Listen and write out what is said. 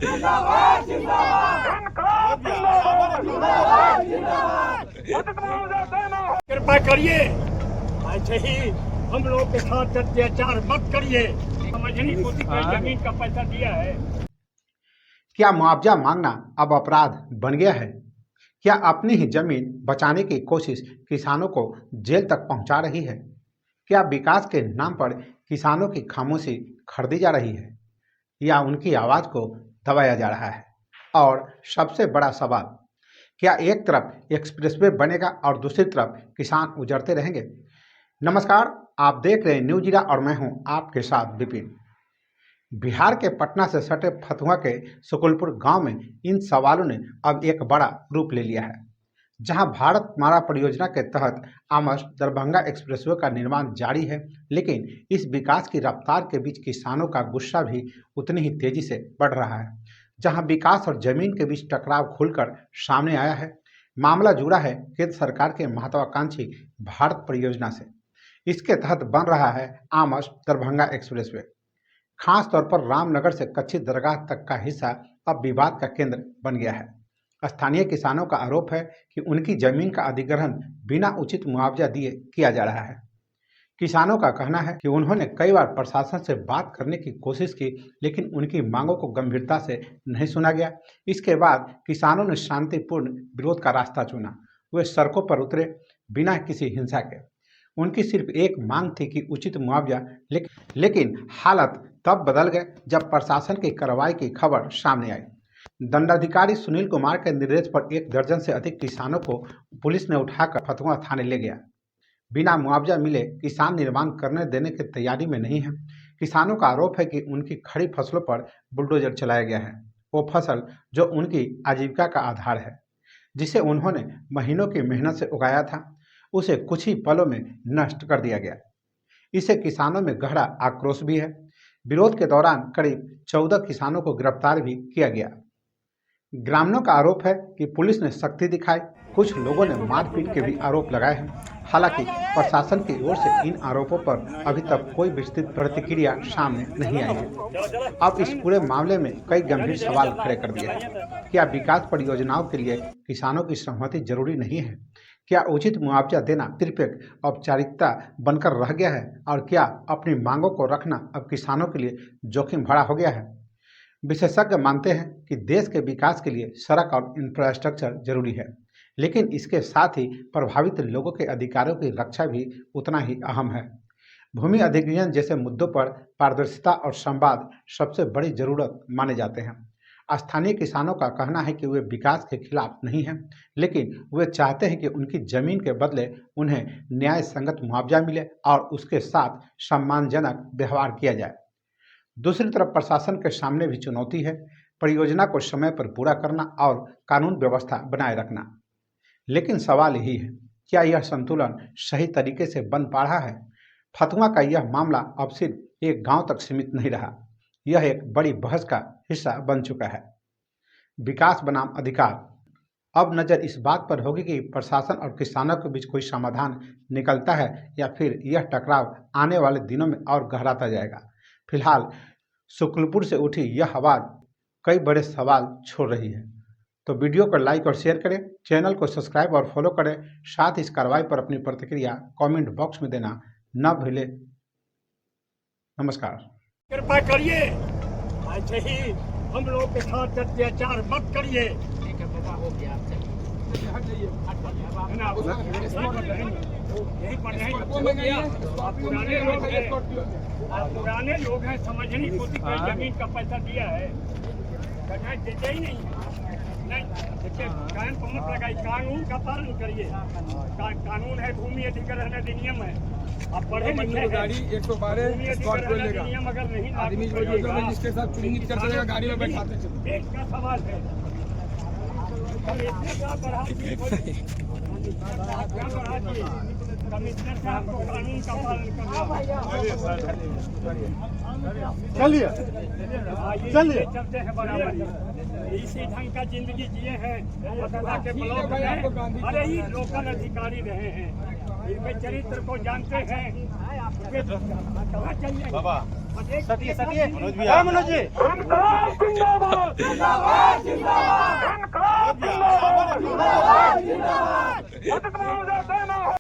जिंदाबाद जिंदाबाद कृपा करिए, ऐसे ही हम लोग के साथ अत्याचार मत करिए। समझनी कोई जमीन का पैसा दिया है। क्या मुआवजा मांगना अब अपराध बन गया है? क्या अपनी ही जमीन बचाने की कोशिश किसानों को जेल तक पहुंचा रही है? क्या विकास के नाम पर किसानों की खामोशी खरीदी जा रही है या उनकी आवाज को दबाया जा रहा है? और सबसे बड़ा सवाल, क्या एक तरफ एक्सप्रेसवे बनेगा और दूसरी तरफ किसान उजड़ते रहेंगे? नमस्कार, आप देख रहे हैं न्यूज जीरा और मैं हूं आपके साथ विपिन। बिहार के पटना से सटे फतुहा के सुकुलपुर गांव में इन सवालों ने अब एक बड़ा रूप ले लिया है। जहां भारतमाला परियोजना के तहत आमस दरभंगा एक्सप्रेसवे का निर्माण जारी है, लेकिन इस विकास की रफ्तार के बीच किसानों का गुस्सा भी उतनी ही तेजी से बढ़ रहा है। जहां विकास और जमीन के बीच टकराव खुलकर सामने आया है। मामला जुड़ा है केंद्र सरकार के महत्वाकांक्षी भारत परियोजना से। इसके तहत बन रहा है आमस दरभंगा एक्सप्रेसवे। खास तौर पर रामनगर से कच्ची दरगाह तक का हिस्सा अब विवाद का केंद्र बन गया है। स्थानीय किसानों का आरोप है कि उनकी जमीन का अधिग्रहण बिना उचित मुआवजा दिए किया जा रहा है। किसानों का कहना है कि उन्होंने कई बार प्रशासन से बात करने की कोशिश की, लेकिन उनकी मांगों को गंभीरता से नहीं सुना गया। इसके बाद किसानों ने शांतिपूर्ण विरोध का रास्ता चुना। वे सड़कों पर उतरे बिना किसी हिंसा के। उनकी सिर्फ एक मांग थी कि उचित मुआवजा, लेकिन हालत तब बदल गए जब प्रशासन की कार्रवाई की खबर सामने आई। दंडाधिकारी सुनील कुमार के निर्देश पर 1 दर्जन से अधिक किसानों को पुलिस ने उठाकर फतुहा थाने ले गया। बिना मुआवजा मिले किसान निर्माण करने देने की तैयारी में नहीं है। किसानों का आरोप है कि उनकी खड़ी फसलों पर बुलडोजर चलाया गया है। वो फसल जो उनकी आजीविका का आधार है, जिसे उन्होंने महीनों की मेहनत से उगाया था, उसे कुछ ही पलों में नष्ट कर दिया गया। इससे किसानों में गहरा आक्रोश भी है। विरोध के दौरान करीब 14 किसानों को गिरफ्तार भी किया गया। ग्रामीणों का आरोप है कि पुलिस ने सख्ती दिखाई। कुछ लोगों ने मारपीट के भी आरोप लगाए हैं। हालांकि प्रशासन की ओर से इन आरोपों पर अभी तक कोई विस्तृत प्रतिक्रिया सामने नहीं आई है। अब इस पूरे मामले में कई गंभीर सवाल खड़े कर दिए हैं। क्या विकास परियोजनाओं के लिए किसानों की सहमति जरूरी नहीं है? क्या उचित मुआवजा देना सिर्फ एक औपचारिकता बनकर रह गया है? और क्या अपनी मांगों को रखना अब किसानों के लिए जोखिम भरा हो गया है? विशेषज्ञ मानते हैं कि देश के विकास के लिए सड़क और इंफ्रास्ट्रक्चर जरूरी है, लेकिन इसके साथ ही प्रभावित लोगों के अधिकारों की रक्षा भी उतना ही अहम है। भूमि अधिग्रहण जैसे मुद्दों पर पारदर्शिता और संवाद सबसे बड़ी जरूरत माने जाते हैं। स्थानीय किसानों का कहना है कि वे विकास के खिलाफ नहीं हैं, लेकिन वे चाहते हैं कि उनकी जमीन के बदले उन्हें न्याय संगत मुआवजा मिले और उसके साथ सम्मानजनक व्यवहार किया जाए। दूसरी तरफ प्रशासन के सामने भी चुनौती है, परियोजना को समय पर पूरा करना और कानून व्यवस्था बनाए रखना। लेकिन सवाल यही है, क्या यह संतुलन सही तरीके से बन पा रहा है? फतुहा का यह मामला अब सिर्फ एक गांव तक सीमित नहीं रहा, यह एक बड़ी बहस का हिस्सा बन चुका है। विकास बनाम अधिकार। अब नजर इस बात पर होगी कि प्रशासन और किसानों के बीच कोई समाधान निकलता है या फिर यह टकराव आने वाले दिनों में और गहराता जाएगा। फिलहाल सुकुलपुर से उठी यह आवाज कई बड़े सवाल छोड़ रही है। तो वीडियो को लाइक और शेयर करें, चैनल को सब्सक्राइब और फॉलो करें। साथ इस कार्रवाई पर अपनी प्रतिक्रिया कमेंट बॉक्स में देना न भूलें। नमस्कार। कृपा करिए, ऐसे ही हम लोग के साथ अत्याचार मत करिए। ठीक है बाबा, हो गया। पुराने लोग हैं, समझनी कोई जमीन का पैसा दिया है, देते ही नहीं। देखिए, कान पर मत लगाइए, कानून का पालन करिए। कानून है, भूमि अधिग्रहण अधिनियम है। आप पढ़े लिखे गाड़ी 112 स्पॉट को लेगा, नियम अगर नहीं आदमी जिसके साथ चुनिंग कर सकेगा गाड़ी में बैठाते चलो। एक का सवाल है, कमिश्नर साहब को कानून का पालन करना। चलिए चलिए चलते हैं बराबर। इसी ढंग का जिंदगी जिए हैं। फतुहा के ब्लॉक में अरे ही लोकल अधिकारी रहे हैं, इनके चरित्र को जानते हैं। कहाँ चाहिए बाबा? मनोज जी जिंदाबाद जिंदाबाद